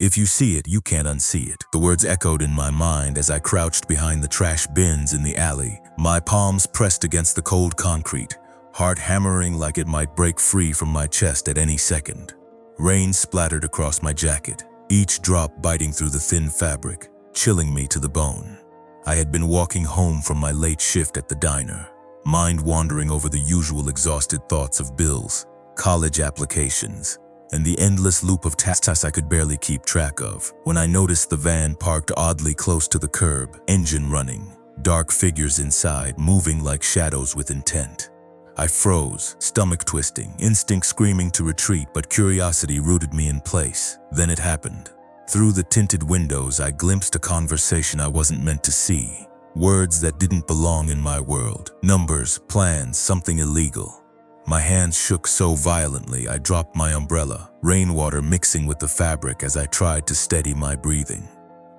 If you see it, you can't unsee it. The words echoed in my mind as I crouched behind the trash bins in the alley, my palms pressed against the cold concrete, heart hammering like it might break free from my chest at any second. Rain splattered across my jacket, each drop biting through the thin fabric, chilling me to the bone. I had been walking home from my late shift at the diner, mind wandering over the usual exhausted thoughts of bills, college applications, and the endless loop of tasks I could barely keep track of, when I noticed the van parked oddly close to the curb, engine running, dark figures inside moving like shadows with intent. I froze, stomach twisting, instinct screaming to retreat, but curiosity rooted me in place. Then it happened. Through the tinted windows, I glimpsed a conversation I wasn't meant to see. Words that didn't belong in my world. Numbers, plans, something illegal. My hands shook so violently I dropped my umbrella, rainwater mixing with the fabric as I tried to steady my breathing.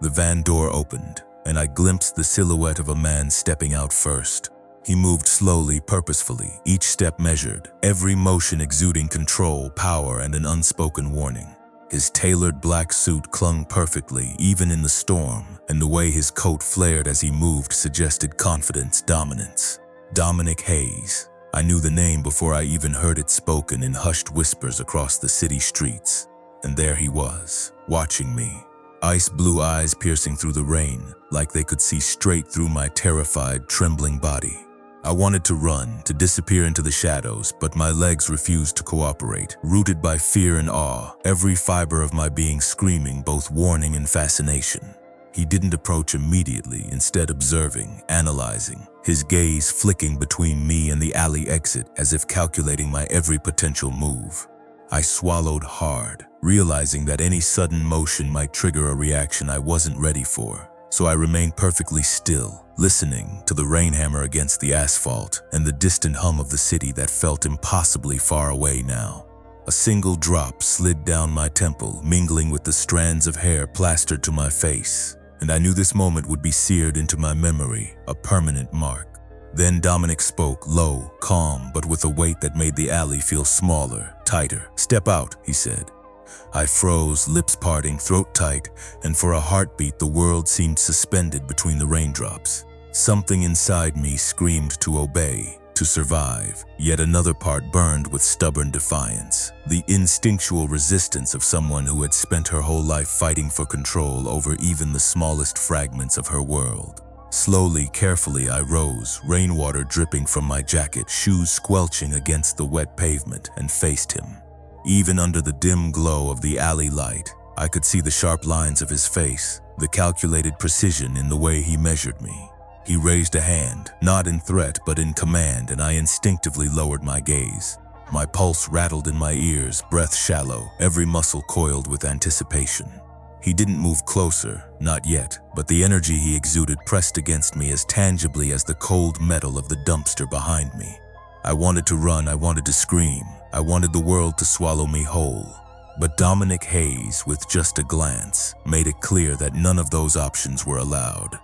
The van door opened, and I glimpsed the silhouette of a man stepping out first. He moved slowly, purposefully, each step measured, every motion exuding control, power, and an unspoken warning. His tailored black suit clung perfectly, even in the storm, and the way his coat flared as he moved suggested confidence, dominance. Dominic Hayes. I knew the name before I even heard it spoken in hushed whispers across the city streets. And there he was, watching me, ice blue eyes piercing through the rain, like they could see straight through my terrified, trembling body. I wanted to run, to disappear into the shadows, but my legs refused to cooperate, rooted by fear and awe, every fiber of my being screaming both warning and fascination. He didn't approach immediately, instead observing, analyzing, his gaze flicking between me and the alley exit as if calculating my every potential move. I swallowed hard, realizing that any sudden motion might trigger a reaction I wasn't ready for. So I remained perfectly still, listening to the rain hammer against the asphalt and the distant hum of the city that felt impossibly far away now. A single drop slid down my temple, mingling with the strands of hair plastered to my face, and I knew this moment would be seared into my memory, a permanent mark. Then Dominic spoke, low, calm, but with a weight that made the alley feel smaller, tighter. "Step out," he said. I froze, lips parting, throat tight, and for a heartbeat the world seemed suspended between the raindrops. Something inside me screamed to obey, to survive, yet another part burned with stubborn defiance, the instinctual resistance of someone who had spent her whole life fighting for control over even the smallest fragments of her world. Slowly, carefully, I rose, rainwater dripping from my jacket, shoes squelching against the wet pavement, and faced him. Even under the dim glow of the alley light, I could see the sharp lines of his face, the calculated precision in the way he measured me. He raised a hand, not in threat but in command, and I instinctively lowered my gaze. My pulse rattled in my ears, breath shallow, every muscle coiled with anticipation. He didn't move closer, not yet, but the energy he exuded pressed against me as tangibly as the cold metal of the dumpster behind me. I wanted to run, I wanted to scream, I wanted the world to swallow me whole. But Dominic Hayes, with just a glance, made it clear that none of those options were allowed.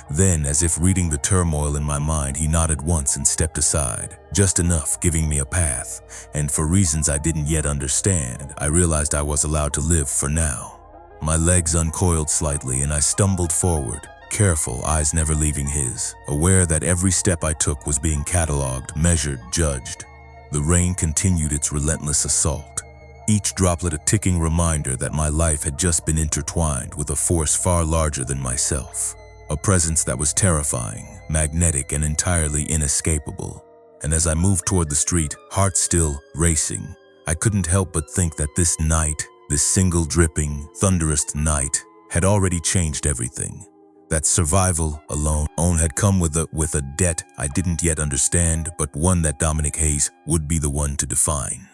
Then, as if reading the turmoil in my mind, he nodded once and stepped aside, just enough, giving me a path, and for reasons I didn't yet understand, I realized I was allowed to live for now. My legs uncoiled slightly and I stumbled forward, careful, eyes never leaving his, aware that every step I took was being catalogued, measured, judged. The rain continued its relentless assault, each droplet a ticking reminder that my life had just been intertwined with a force far larger than myself. A presence that was terrifying, magnetic, and entirely inescapable. And as I moved toward the street, heart still racing, I couldn't help but think that this night, this single dripping, thunderous night, had already changed everything. That survival alone had come with a debt I didn't yet understand, but one that Dominic Hayes would be the one to define.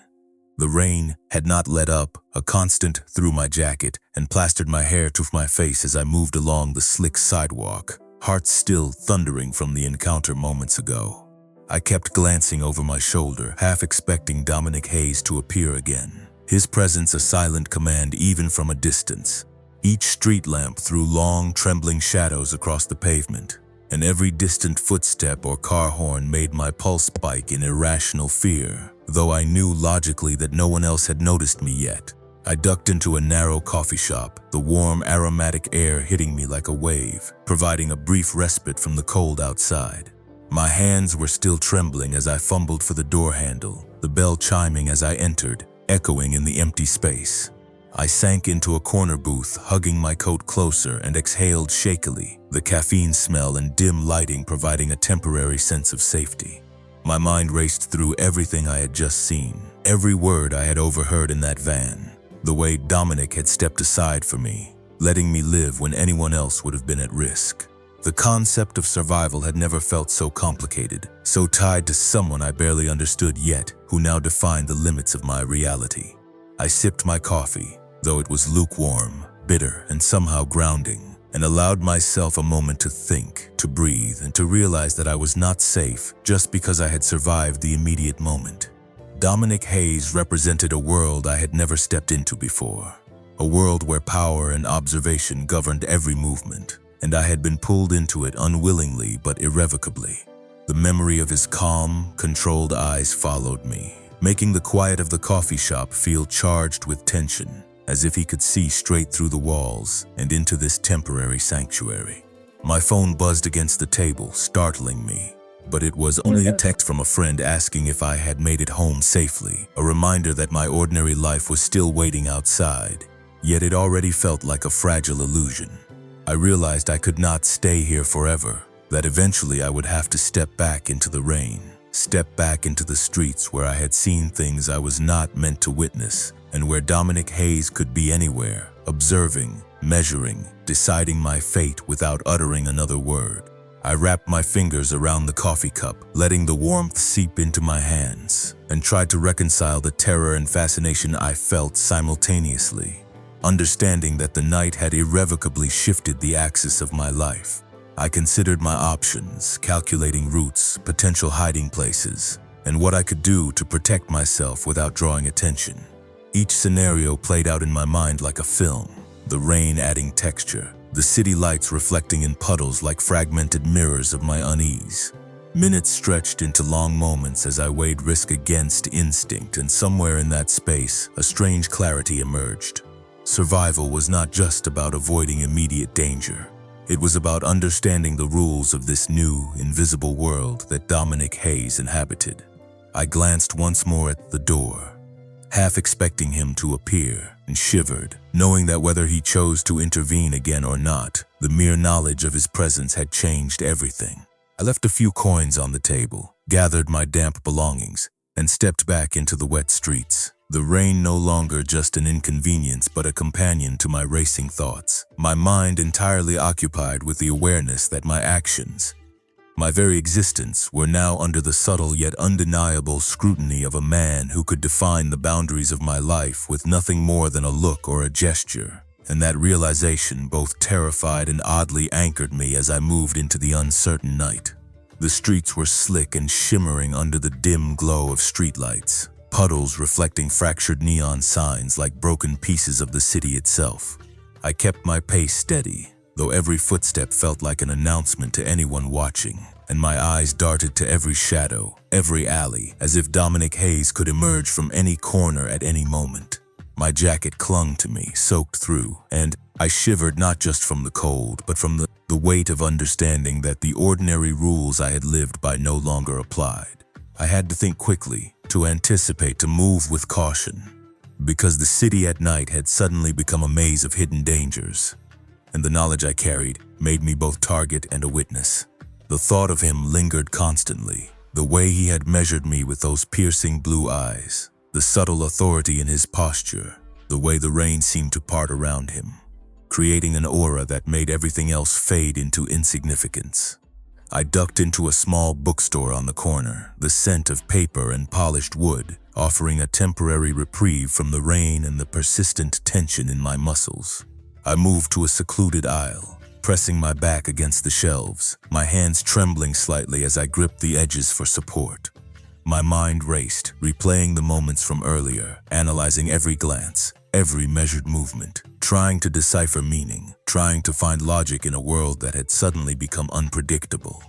The rain had not let up, a constant through my jacket, and plastered my hair to my face as I moved along the slick sidewalk, heart still thundering from the encounter moments ago. I kept glancing over my shoulder, half expecting Dominic Hayes to appear again, his presence a silent command even from a distance. Each street lamp threw long, trembling shadows across the pavement, and every distant footstep or car horn made my pulse spike in irrational fear, though I knew logically that no one else had noticed me yet. I ducked into a narrow coffee shop, the warm, aromatic air hitting me like a wave, providing a brief respite from the cold outside. My hands were still trembling as I fumbled for the door handle, the bell chiming as I entered, echoing in the empty space. I sank into a corner booth, hugging my coat closer, and exhaled shakily, the caffeine smell and dim lighting providing a temporary sense of safety. My mind raced through everything I had just seen, every word I had overheard in that van, the way Dominic had stepped aside for me, letting me live when anyone else would have been at risk. The concept of survival had never felt so complicated, so tied to someone I barely understood yet, who now defined the limits of my reality. I sipped my coffee, though it was lukewarm, bitter, and somehow grounding, and allowed myself a moment to think, to breathe, and to realize that I was not safe just because I had survived the immediate moment. Dominic Hayes represented a world I had never stepped into before, a world where power and observation governed every movement, and I had been pulled into it unwillingly but irrevocably. The memory of his calm, controlled eyes followed me, making the quiet of the coffee shop feel charged with tension, as if he could see straight through the walls and into this temporary sanctuary. My phone buzzed against the table, startling me, but it was only a text from a friend asking if I had made it home safely, a reminder that my ordinary life was still waiting outside, yet it already felt like a fragile illusion. I realized I could not stay here forever, that eventually I would have to step back into the rain, step back into the streets where I had seen things I was not meant to witness, and where Dominic Hayes could be anywhere, observing, measuring, deciding my fate without uttering another word. I wrapped my fingers around the coffee cup, letting the warmth seep into my hands, and tried to reconcile the terror and fascination I felt simultaneously. Understanding that the night had irrevocably shifted the axis of my life, I considered my options, calculating routes, potential hiding places, and what I could do to protect myself without drawing attention. Each scenario played out in my mind like a film, the rain adding texture, the city lights reflecting in puddles like fragmented mirrors of my unease. Minutes stretched into long moments as I weighed risk against instinct, and somewhere in that space, a strange clarity emerged. Survival was not just about avoiding immediate danger. It was about understanding the rules of this new, invisible world that Dominic Hayes inhabited. I glanced once more at the door, half expecting him to appear, and shivered, knowing that whether he chose to intervene again or not, the mere knowledge of his presence had changed everything. I left a few coins on the table, gathered my damp belongings, and stepped back into the wet streets. The rain no longer just an inconvenience but a companion to my racing thoughts, my mind entirely occupied with the awareness that my actions, my very existence, were now under the subtle yet undeniable scrutiny of a man who could define the boundaries of my life with nothing more than a look or a gesture. And that realization both terrified and oddly anchored me as I moved into the uncertain night. The streets were slick and shimmering under the dim glow of streetlights, puddles reflecting fractured neon signs like broken pieces of the city itself. I kept my pace steady, though every footstep felt like an announcement to anyone watching, and my eyes darted to every shadow, every alley, as if Dominic Hayes could emerge from any corner at any moment. My jacket clung to me, soaked through, and I shivered not just from the cold, but from the weight of understanding that the ordinary rules I had lived by no longer applied. I had to think quickly, to anticipate, to move with caution, because the city at night had suddenly become a maze of hidden dangers, and the knowledge I carried made me both target and a witness. The thought of him lingered constantly, the way he had measured me with those piercing blue eyes, the subtle authority in his posture, the way the rain seemed to part around him, creating an aura that made everything else fade into insignificance. I ducked into a small bookstore on the corner, the scent of paper and polished wood offering a temporary reprieve from the rain and the persistent tension in my muscles. I moved to a secluded aisle, pressing my back against the shelves, my hands trembling slightly as I gripped the edges for support. My mind raced, replaying the moments from earlier, analyzing every glance, every measured movement, trying to decipher meaning, trying to find logic in a world that had suddenly become unpredictable.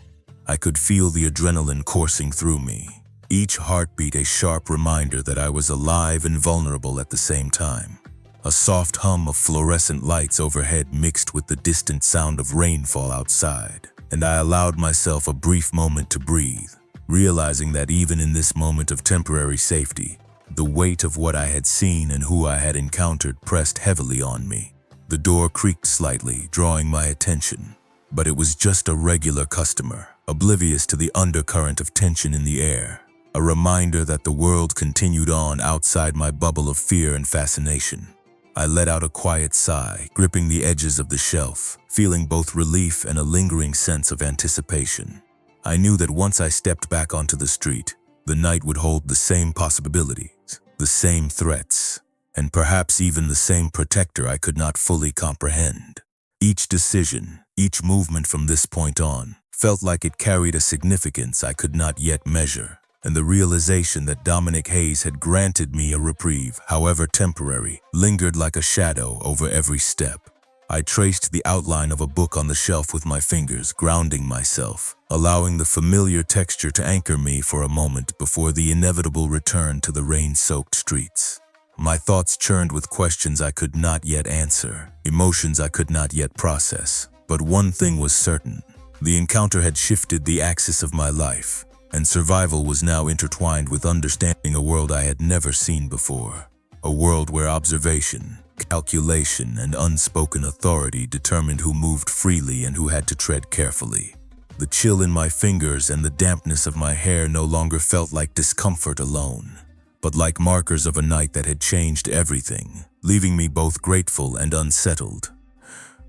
I could feel the adrenaline coursing through me, each heartbeat a sharp reminder that I was alive and vulnerable at the same time. A soft hum of fluorescent lights overhead mixed with the distant sound of rainfall outside, and I allowed myself a brief moment to breathe, realizing that even in this moment of temporary safety, the weight of what I had seen and who I had encountered pressed heavily on me. The door creaked slightly, drawing my attention, but it was just a regular customer, oblivious to the undercurrent of tension in the air, a reminder that the world continued on outside my bubble of fear and fascination. I let out a quiet sigh, gripping the edges of the shelf, feeling both relief and a lingering sense of anticipation. I knew that once I stepped back onto the street, the night would hold the same possibilities, the same threats, and perhaps even the same protector I could not fully comprehend. Each decision, each movement from this point on, felt like it carried a significance I could not yet measure, and the realization that Dominic Hayes had granted me a reprieve, however temporary, lingered like a shadow over every step. I traced the outline of a book on the shelf with my fingers, grounding myself, allowing the familiar texture to anchor me for a moment before the inevitable return to the rain-soaked streets. My thoughts churned with questions I could not yet answer, emotions I could not yet process. But one thing was certain: the encounter had shifted the axis of my life, and survival was now intertwined with understanding a world I had never seen before. A world where observation, calculation, and unspoken authority determined who moved freely and who had to tread carefully. The chill in my fingers and the dampness of my hair no longer felt like discomfort alone, but like markers of a night that had changed everything, leaving me both grateful and unsettled.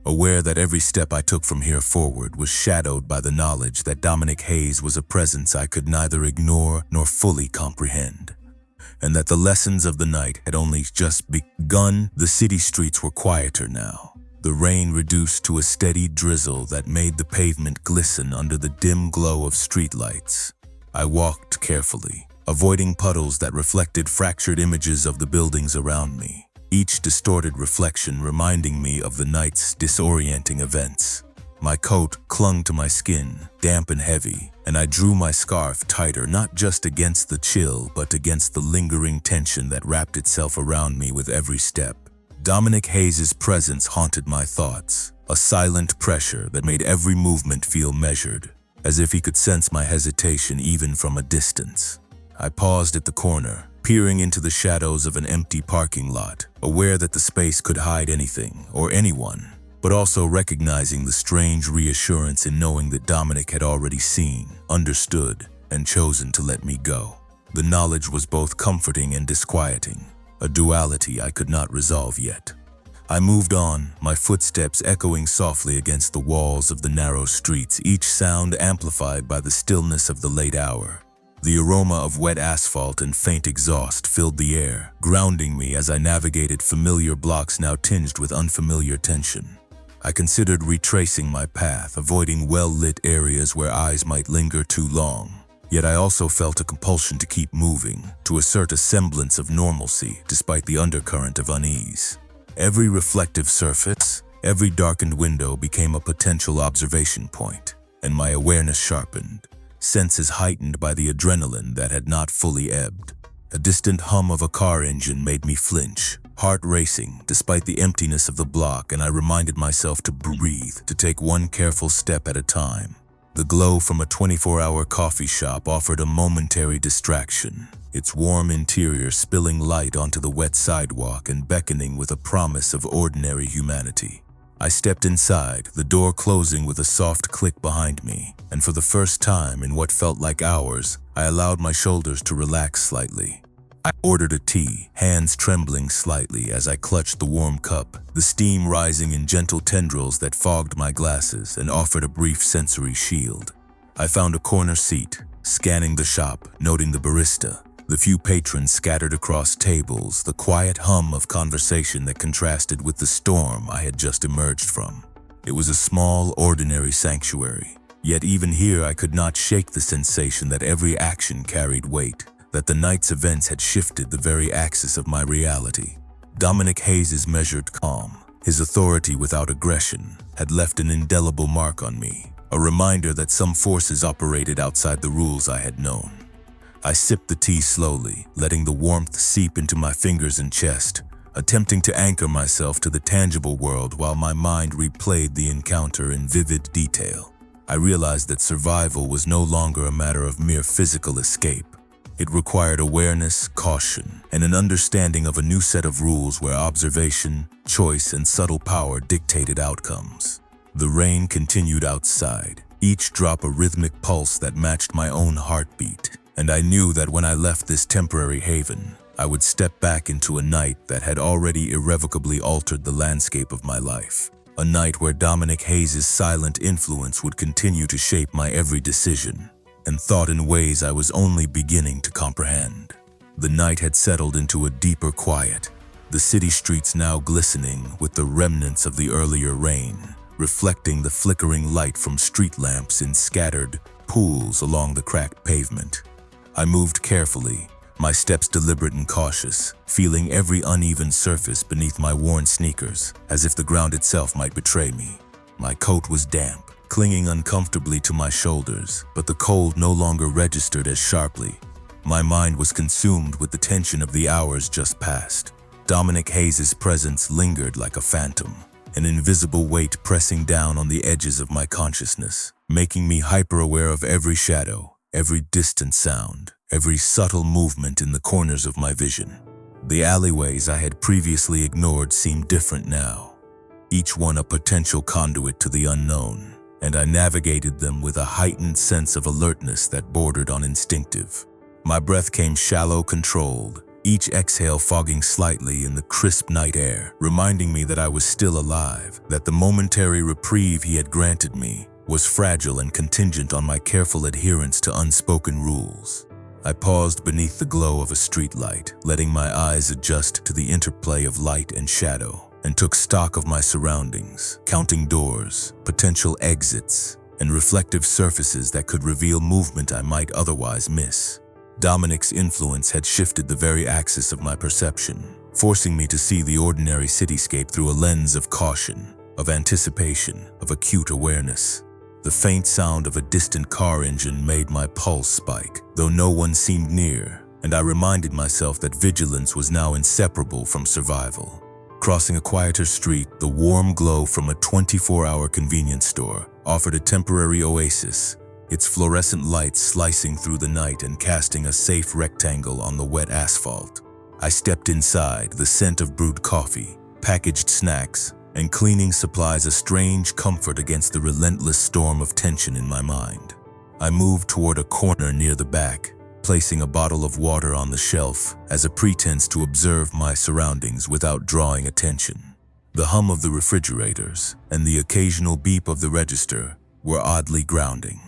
Aware that every step I took from here forward was shadowed by the knowledge that Dominic Hayes was a presence I could neither ignore nor fully comprehend, and that the lessons of the night had only just begun. The city streets were quieter now, the rain reduced to a steady drizzle that made the pavement glisten under the dim glow of streetlights. I walked carefully, avoiding puddles that reflected fractured images of the buildings around me, each distorted reflection reminding me of the night's disorienting events. My coat clung to my skin, damp and heavy, and I drew my scarf tighter, not just against the chill, but against the lingering tension that wrapped itself around me with every step. Dominic Hayes' presence haunted my thoughts, a silent pressure that made every movement feel measured, as if he could sense my hesitation even from a distance. I paused at the corner, peering into the shadows of an empty parking lot, aware that the space could hide anything or anyone, but also recognizing the strange reassurance in knowing that Dominic had already seen, understood, and chosen to let me go. The knowledge was both comforting and disquieting, a duality I could not resolve yet. I moved on, my footsteps echoing softly against the walls of the narrow streets, each sound amplified by the stillness of the late hour. The aroma of wet asphalt and faint exhaust filled the air, grounding me as I navigated familiar blocks now tinged with unfamiliar tension. I considered retracing my path, avoiding well-lit areas where eyes might linger too long. Yet I also felt a compulsion to keep moving, to assert a semblance of normalcy despite the undercurrent of unease. Every reflective surface, every darkened window became a potential observation point, and my awareness sharpened, senses heightened by the adrenaline that had not fully ebbed. A distant hum of a car engine made me flinch, heart racing despite the emptiness of the block, and I reminded myself to breathe, to take one careful step at a time. The glow from a 24-hour coffee shop offered a momentary distraction, its warm interior spilling light onto the wet sidewalk and beckoning with a promise of ordinary humanity. I stepped inside, the door closing with a soft click behind me, and for the first time in what felt like hours, I allowed my shoulders to relax slightly. I ordered a tea, hands trembling slightly as I clutched the warm cup, the steam rising in gentle tendrils that fogged my glasses and offered a brief sensory shield. I found a corner seat, scanning the shop, noting the barista, the few patrons scattered across tables, the quiet hum of conversation that contrasted with the storm I had just emerged from. It was a small, ordinary sanctuary, yet even here I could not shake the sensation that every action carried weight, that the night's events had shifted the very axis of my reality. Dominic Hayes' measured calm, his authority without aggression, had left an indelible mark on me, a reminder that some forces operated outside the rules I had known. I sipped the tea slowly, letting the warmth seep into my fingers and chest, attempting to anchor myself to the tangible world while my mind replayed the encounter in vivid detail. I realized that survival was no longer a matter of mere physical escape. It required awareness, caution, and an understanding of a new set of rules where observation, choice, and subtle power dictated outcomes. The rain continued outside, each drop a rhythmic pulse that matched my own heartbeat, and I knew that when I left this temporary haven, I would step back into a night that had already irrevocably altered the landscape of my life. A night where Dominic Hayes' silent influence would continue to shape my every decision and thought in ways I was only beginning to comprehend. The night had settled into a deeper quiet, the city streets now glistening with the remnants of the earlier rain, reflecting the flickering light from street lamps in scattered pools along the cracked pavement. I moved carefully, my steps deliberate and cautious, feeling every uneven surface beneath my worn sneakers, as if the ground itself might betray me. My coat was damp, clinging uncomfortably to my shoulders, but the cold no longer registered as sharply. My mind was consumed with the tension of the hours just past. Dominic Hayes' presence lingered like a phantom, an invisible weight pressing down on the edges of my consciousness, making me hyper-aware of every shadow, every distant sound, every subtle movement in the corners of my vision. The alleyways I had previously ignored seemed different now, each one a potential conduit to the unknown, and I navigated them with a heightened sense of alertness that bordered on instinctive. My breath came shallow, controlled, each exhale fogging slightly in the crisp night air, reminding me that I was still alive, that the momentary reprieve he had granted me was fragile and contingent on my careful adherence to unspoken rules. I paused beneath the glow of a streetlight, letting my eyes adjust to the interplay of light and shadow, and took stock of my surroundings, counting doors, potential exits, and reflective surfaces that could reveal movement I might otherwise miss. Dominic's influence had shifted the very axis of my perception, forcing me to see the ordinary cityscape through a lens of caution, of anticipation, of acute awareness. The faint sound of a distant car engine made my pulse spike, though no one seemed near, and I reminded myself that vigilance was now inseparable from survival. Crossing a quieter street, the warm glow from a 24-hour convenience store offered a temporary oasis, its fluorescent lights slicing through the night and casting a safe rectangle on the wet asphalt. I stepped inside, the scent of brewed coffee, packaged snacks, and cleaning supplies a strange comfort against the relentless storm of tension in my mind. I moved toward a corner near the back, placing a bottle of water on the shelf as a pretense to observe my surroundings without drawing attention. The hum of the refrigerators and the occasional beep of the register were oddly grounding,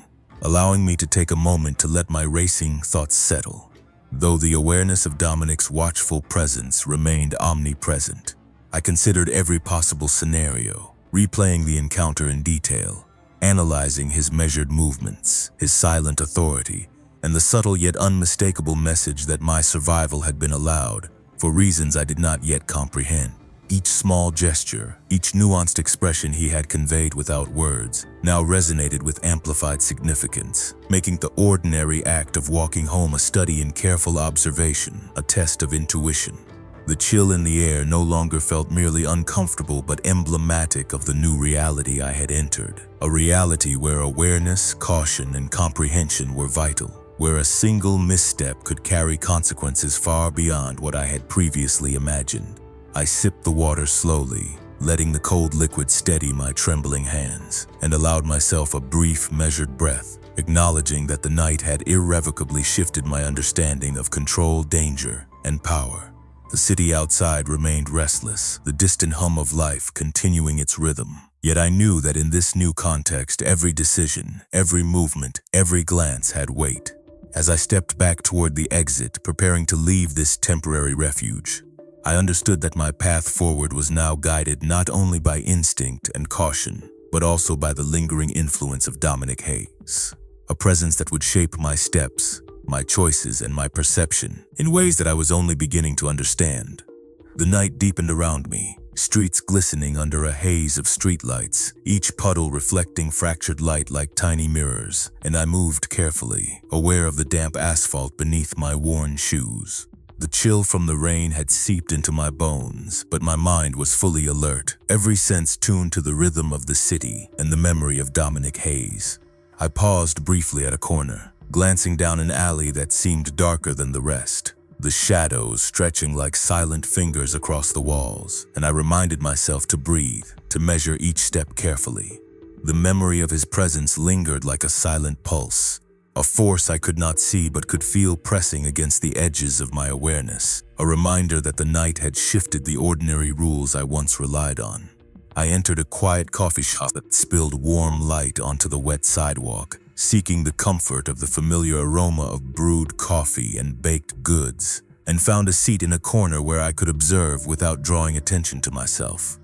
allowing me to take a moment to let my racing thoughts settle, though the awareness of Dominic's watchful presence remained omnipresent. I considered every possible scenario, replaying the encounter in detail, analyzing his measured movements, his silent authority, and the subtle yet unmistakable message that my survival had been allowed for reasons I did not yet comprehend. Each small gesture, each nuanced expression he had conveyed without words, now resonated with amplified significance, making the ordinary act of walking home a study in careful observation, a test of intuition. The chill in the air no longer felt merely uncomfortable but emblematic of the new reality I had entered, a reality where awareness, caution, and comprehension were vital, where a single misstep could carry consequences far beyond what I had previously imagined. I sipped the water slowly, letting the cold liquid steady my trembling hands, and allowed myself a brief, measured breath, acknowledging that the night had irrevocably shifted my understanding of control, danger, and power. The city outside remained restless, the distant hum of life continuing its rhythm. Yet I knew that in this new context, every decision, every movement, every glance had weight. As I stepped back toward the exit, preparing to leave this temporary refuge, I understood that my path forward was now guided not only by instinct and caution, but also by the lingering influence of Dominic Hayes, a presence that would shape my steps, my choices, and my perception in ways that I was only beginning to understand. The night deepened around me, streets glistening under a haze of streetlights, each puddle reflecting fractured light like tiny mirrors, and I moved carefully, aware of the damp asphalt beneath my worn shoes. The chill from the rain had seeped into my bones, but my mind was fully alert, every sense tuned to the rhythm of the city and the memory of Dominic Hayes. I paused briefly at a corner, glancing down an alley that seemed darker than the rest, the shadows stretching like silent fingers across the walls, and I reminded myself to breathe, to measure each step carefully. The memory of his presence lingered like a silent pulse, a force I could not see but could feel pressing against the edges of my awareness, a reminder that the night had shifted the ordinary rules I once relied on. I entered a quiet coffee shop that spilled warm light onto the wet sidewalk, seeking the comfort of the familiar aroma of brewed coffee and baked goods, and found a seat in a corner where I could observe without drawing attention to myself.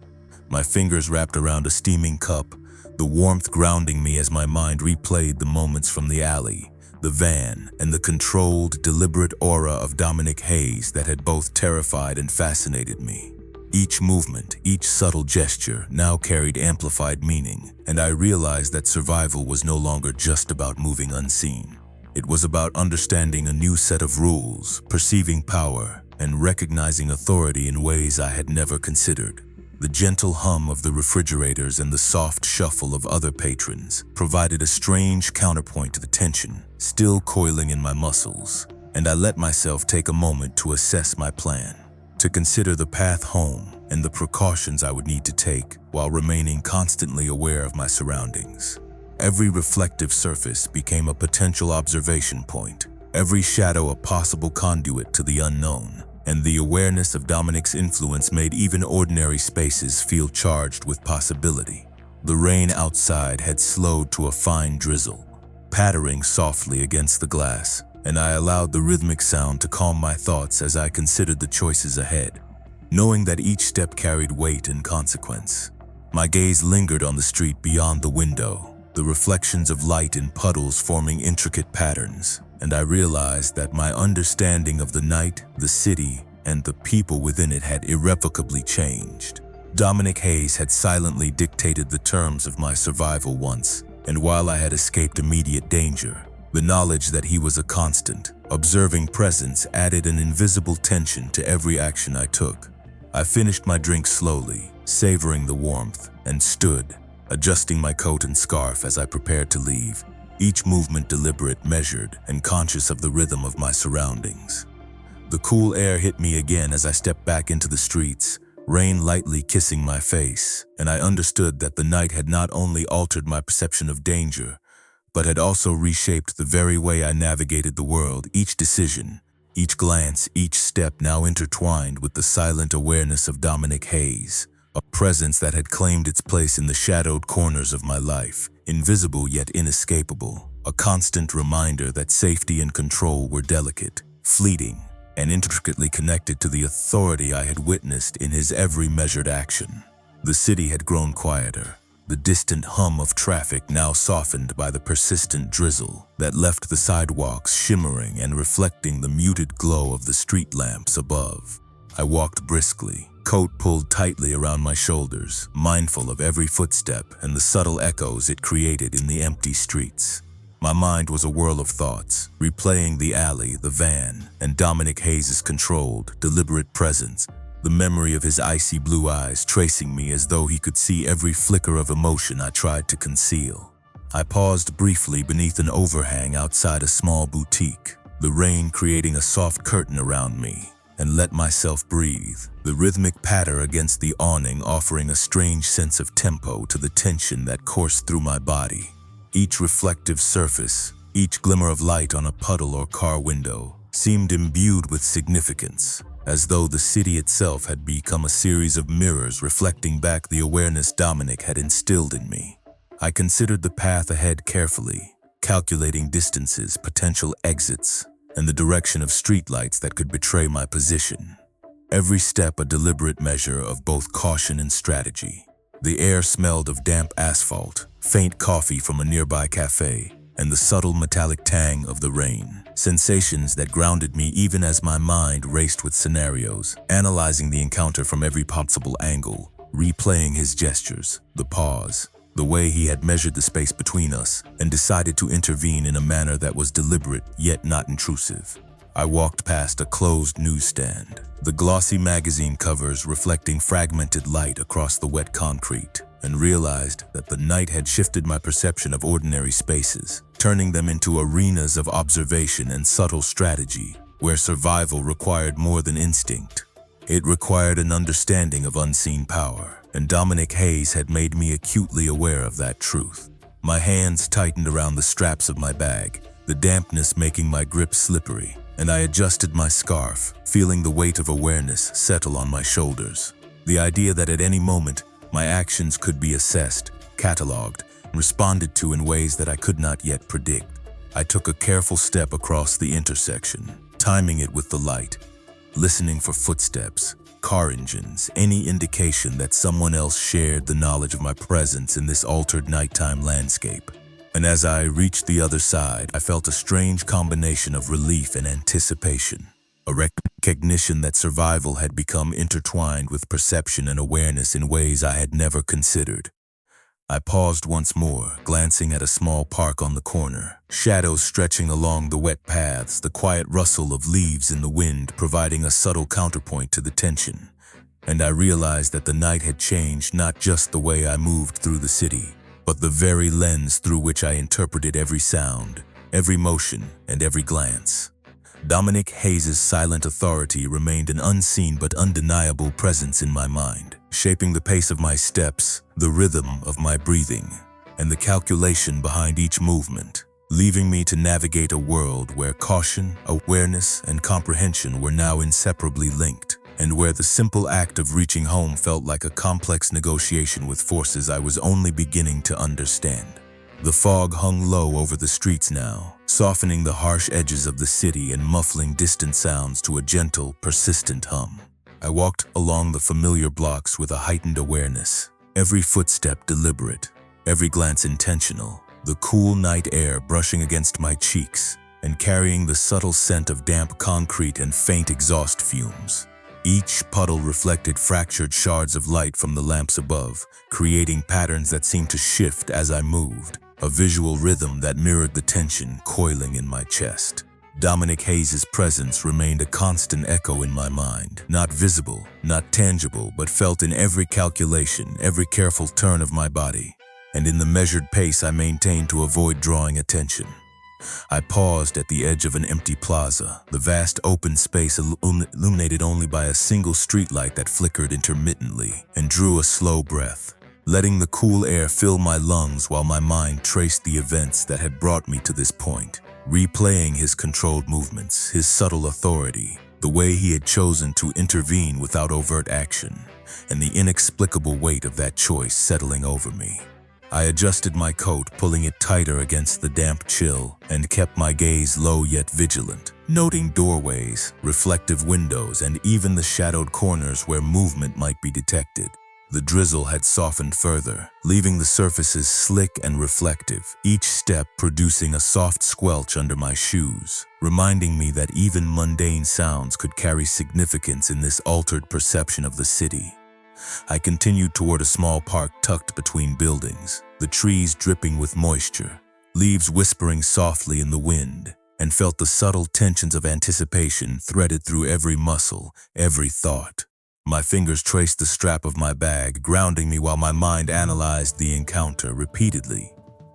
My fingers wrapped around a steaming cup, the warmth grounding me as my mind replayed the moments from the alley, the van, and the controlled, deliberate aura of Dominic Hayes that had both terrified and fascinated me. Each movement, each subtle gesture now carried amplified meaning, and I realized that survival was no longer just about moving unseen. It was about understanding a new set of rules, perceiving power, and recognizing authority in ways I had never considered. The gentle hum of the refrigerators and the soft shuffle of other patrons provided a strange counterpoint to the tension still coiling in my muscles, and I let myself take a moment to assess my plan, to consider the path home and the precautions I would need to take while remaining constantly aware of my surroundings. Every reflective surface became a potential observation point, every shadow a possible conduit to the unknown, and the awareness of Dominic's influence made even ordinary spaces feel charged with possibility. The rain outside had slowed to a fine drizzle, pattering softly against the glass, and I allowed the rhythmic sound to calm my thoughts as I considered the choices ahead, knowing that each step carried weight and consequence. My gaze lingered on the street beyond the window, the reflections of light in puddles forming intricate patterns, and I realized that my understanding of the night, the city, and the people within it had irrevocably changed. Dominic Hayes had silently dictated the terms of my survival once, and while I had escaped immediate danger, the knowledge that he was a constant, observing presence added an invisible tension to every action I took. I finished my drink slowly, savoring the warmth, and stood, adjusting my coat and scarf as I prepared to leave, each movement deliberate, measured, and conscious of the rhythm of my surroundings. The cool air hit me again as I stepped back into the streets, rain lightly kissing my face, and I understood that the night had not only altered my perception of danger, but had also reshaped the very way I navigated the world. Each decision, each glance, each step now intertwined with the silent awareness of Dominic Hayes, a presence that had claimed its place in the shadowed corners of my life, invisible yet inescapable, a constant reminder that safety and control were delicate, fleeting, and intricately connected to the authority I had witnessed in his every measured action. The city had grown quieter, the distant hum of traffic now softened by the persistent drizzle that left the sidewalks shimmering and reflecting the muted glow of the street lamps above. I walked briskly, coat pulled tightly around my shoulders, mindful of every footstep and the subtle echoes it created in the empty streets. My mind was a whirl of thoughts, replaying the alley, the van, and Dominic Hayes' controlled, deliberate presence, the memory of his icy blue eyes tracing me as though he could see every flicker of emotion I tried to conceal. I paused briefly beneath an overhang outside a small boutique, the rain creating a soft curtain around me, and let myself breathe, the rhythmic patter against the awning offering a strange sense of tempo to the tension that coursed through my body. Each reflective surface, each glimmer of light on a puddle or car window, seemed imbued with significance, as though the city itself had become a series of mirrors reflecting back the awareness Dominic had instilled in me. I considered the path ahead carefully, calculating distances, potential exits, and the direction of streetlights that could betray my position. Every step a deliberate measure of both caution and strategy. The air smelled of damp asphalt, faint coffee from a nearby cafe, and the subtle metallic tang of the rain, sensations that grounded me even as my mind raced with scenarios, analyzing the encounter from every possible angle, replaying his gestures, the pause, the way he had measured the space between us, and decided to intervene in a manner that was deliberate yet not intrusive. I walked past a closed newsstand, the glossy magazine covers reflecting fragmented light across the wet concrete, and realized that the night had shifted my perception of ordinary spaces, turning them into arenas of observation and subtle strategy, where survival required more than instinct. It required an understanding of unseen power, and Dominic Hayes had made me acutely aware of that truth. My hands tightened around the straps of my bag, the dampness making my grip slippery, and I adjusted my scarf, feeling the weight of awareness settle on my shoulders. The idea that at any moment, my actions could be assessed, catalogued, and responded to in ways that I could not yet predict. I took a careful step across the intersection, timing it with the light, listening for footsteps, car engines, any indication that someone else shared the knowledge of my presence in this altered nighttime landscape. And as I reached the other side, I felt a strange combination of relief and anticipation, a recognition that survival had become intertwined with perception and awareness in ways I had never considered. I paused once more, glancing at a small park on the corner, shadows stretching along the wet paths, the quiet rustle of leaves in the wind providing a subtle counterpoint to the tension. And I realized that the night had changed not just the way I moved through the city, but the very lens through which I interpreted every sound, every motion, and every glance. Dominic Hayes' silent authority remained an unseen but undeniable presence in my mind, shaping the pace of my steps, the rhythm of my breathing, and the calculation behind each movement, leaving me to navigate a world where caution, awareness, and comprehension were now inseparably linked, and where the simple act of reaching home felt like a complex negotiation with forces I was only beginning to understand. The fog hung low over the streets now, softening the harsh edges of the city and muffling distant sounds to a gentle, persistent hum. I walked along the familiar blocks with a heightened awareness, every footstep deliberate, every glance intentional, the cool night air brushing against my cheeks and carrying the subtle scent of damp concrete and faint exhaust fumes. Each puddle reflected fractured shards of light from the lamps above, creating patterns that seemed to shift as I moved, a visual rhythm that mirrored the tension coiling in my chest. Dominic Hayes' presence remained a constant echo in my mind, not visible, not tangible, but felt in every calculation, every careful turn of my body, and in the measured pace I maintained to avoid drawing attention. I paused at the edge of an empty plaza, the vast open space illuminated only by a single streetlight that flickered intermittently, and drew a slow breath, letting the cool air fill my lungs while my mind traced the events that had brought me to this point, replaying his controlled movements, his subtle authority, the way he had chosen to intervene without overt action, and the inexplicable weight of that choice settling over me. I adjusted my coat, pulling it tighter against the damp chill, and kept my gaze low yet vigilant, noting doorways, reflective windows, and even the shadowed corners where movement might be detected. The drizzle had softened further, leaving the surfaces slick and reflective, each step producing a soft squelch under my shoes, reminding me that even mundane sounds could carry significance in this altered perception of the city. I continued toward a small park tucked between buildings, the trees dripping with moisture, leaves whispering softly in the wind, and felt the subtle tensions of anticipation threaded through every muscle, every thought. My fingers traced the strap of my bag, grounding me while my mind analyzed the encounter repeatedly,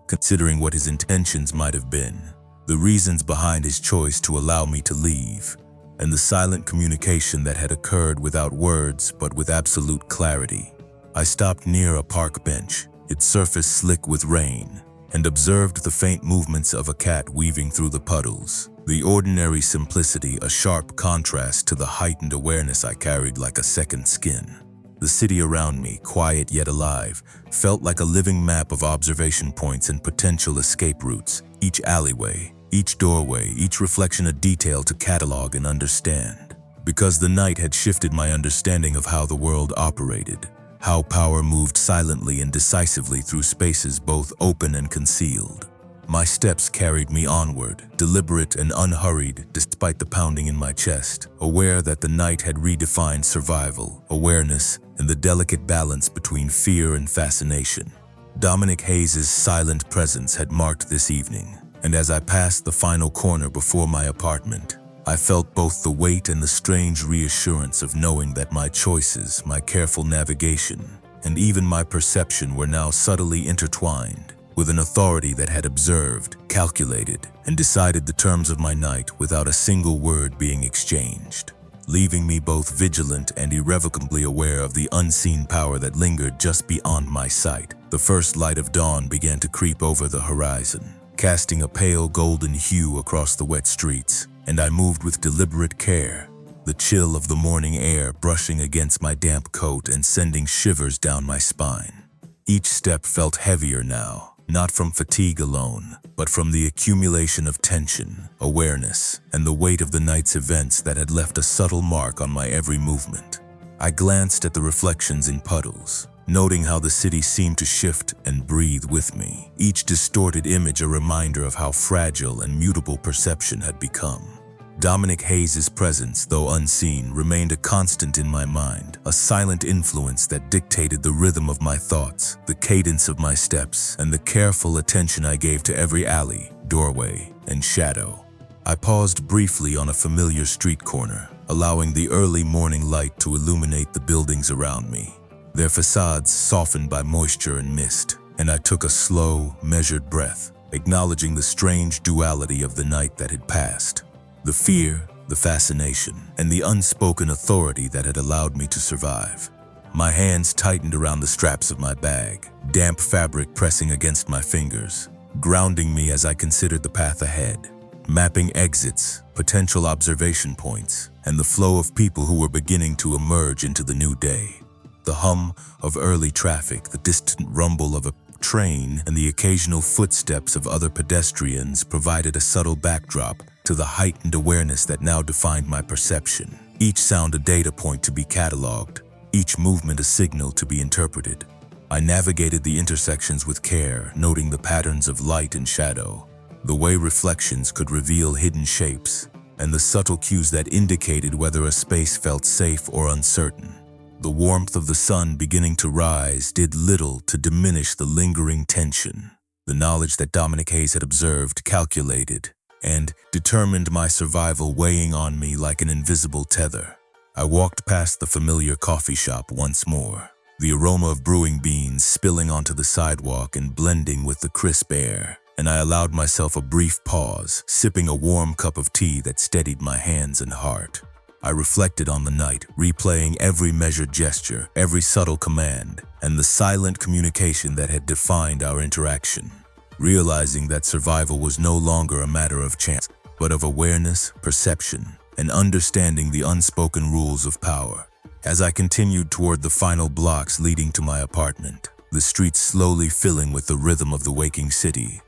considering what his intentions might have been, the reasons behind his choice to allow me to leave, and the silent communication that had occurred without words but with absolute clarity. I stopped near a park bench, its surface slick with rain, and observed the faint movements of a cat weaving through the puddles, the ordinary simplicity a sharp contrast to the heightened awareness I carried like a second skin. The city around me, quiet yet alive, felt like a living map of observation points and potential escape routes, each alleyway, each doorway, each reflection a detail to catalog and understand. Because the night had shifted my understanding of how the world operated, how power moved silently and decisively through spaces both open and concealed. My steps carried me onward, deliberate and unhurried despite the pounding in my chest, aware that the night had redefined survival, awareness, and the delicate balance between fear and fascination. Dominic Hayes' silent presence had marked this evening, and as I passed the final corner before my apartment, I felt both the weight and the strange reassurance of knowing that my choices, my careful navigation, and even my perception were now subtly intertwined with an authority that had observed, calculated, and decided the terms of my night without a single word being exchanged, leaving me both vigilant and irrevocably aware of the unseen power that lingered just beyond my sight. The first light of dawn began to creep over the horizon, casting a pale golden hue across the wet streets, and I moved with deliberate care, the chill of the morning air brushing against my damp coat and sending shivers down my spine. Each step felt heavier now, not from fatigue alone, but from the accumulation of tension, awareness, and the weight of the night's events that had left a subtle mark on my every movement. I glanced at the reflections in puddles, noting how the city seemed to shift and breathe with me, each distorted image a reminder of how fragile and mutable perception had become. Dominic Hayes' presence, though unseen, remained a constant in my mind, a silent influence that dictated the rhythm of my thoughts, the cadence of my steps, and the careful attention I gave to every alley, doorway, and shadow. I paused briefly on a familiar street corner, allowing the early morning light to illuminate the buildings around me, their facades softened by moisture and mist, and I took a slow, measured breath, acknowledging the strange duality of the night that had passed. The fear, the fascination, and the unspoken authority that had allowed me to survive. My hands tightened around the straps of my bag, damp fabric pressing against my fingers, grounding me as I considered the path ahead, mapping exits, potential observation points, and the flow of people who were beginning to emerge into the new day. The hum of early traffic, the distant rumble of a train, and the occasional footsteps of other pedestrians provided a subtle backdrop to the heightened awareness that now defined my perception. Each sound a data point to be cataloged, each movement a signal to be interpreted. I navigated the intersections with care, noting the patterns of light and shadow, the way reflections could reveal hidden shapes, and the subtle cues that indicated whether a space felt safe or uncertain. The warmth of the sun beginning to rise did little to diminish the lingering tension. The knowledge that Dominic Hayes had observed, calculated, and determined my survival weighing on me like an invisible tether. I walked past the familiar coffee shop once more, the aroma of brewing beans spilling onto the sidewalk and blending with the crisp air, and I allowed myself a brief pause, sipping a warm cup of tea that steadied my hands and heart. I reflected on the night, replaying every measured gesture, every subtle command, and the silent communication that had defined our interaction, realizing that survival was no longer a matter of chance, but of awareness, perception, and understanding the unspoken rules of power. As I continued toward the final blocks leading to my apartment, the streets slowly filling with the rhythm of the waking city,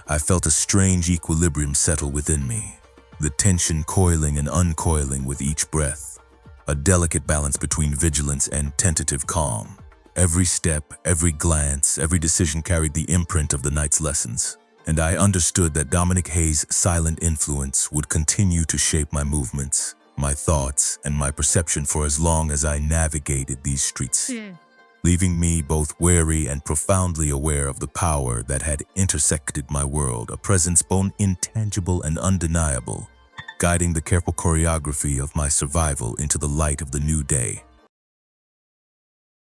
I felt a strange equilibrium settle within me, the tension coiling and uncoiling with each breath, a delicate balance between vigilance and tentative calm. Every step, every glance, every decision carried the imprint of the night's lessons, and I understood that Dominic Hayes' silent influence would continue to shape my movements, my thoughts, and my perception for as long as I navigated these streets, leaving me both wary and profoundly aware of the power that had intersected my world, a presence both intangible and undeniable, guiding the careful choreography of my survival into the light of the new day.